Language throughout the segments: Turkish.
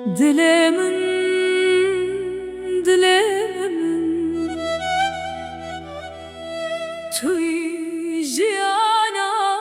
Dilemin, dilemin Tuy jiyanam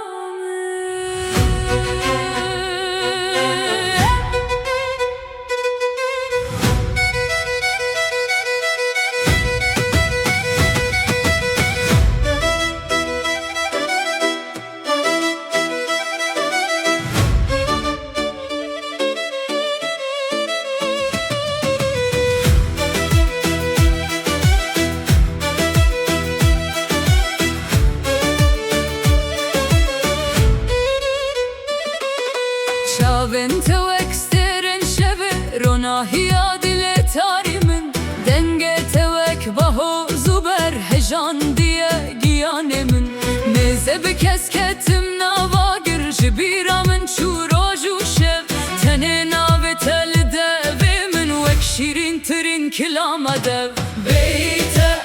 Çavente veksterin şevi ronahiya dile tarimin Denge tevek baho zuber hejan diye giyanemin Mezebe kesketim nava girci biramın çuroju şev Tene nave tel devimin vek şirin trin kilama dev Beyte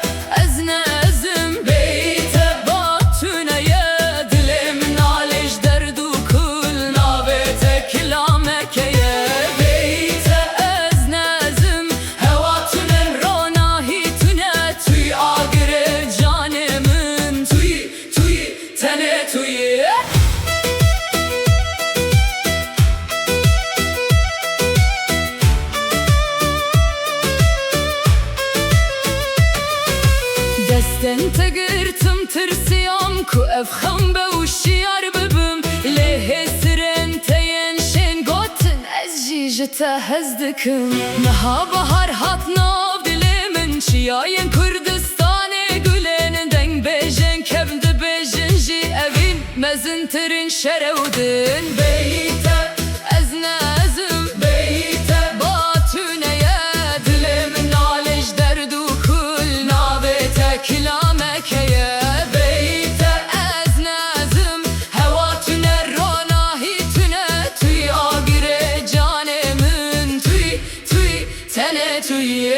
ezne ezim beyte batüneye dilim nalej derdu kul nave kilamekeye beyte eznezim hevatünen ronahitüne tüy agire canemin tüy tene tüy Desten tegirtim tırsiyam ku evxam be uşiyar bibim lehe siren teyen şen gotin ez jijete hezdikim Neha bahar hat nav dilimin çiyayen Kürdistan'e gülen deng bejen kevdi bejen ji evin mezin tirin şerevdin Beyte eznezim beyte batüneye dilim nalej derdu kul navete kilamekeye beyte eznezim hevatüne ronahitüne tüy agire canemin tüy tene tüy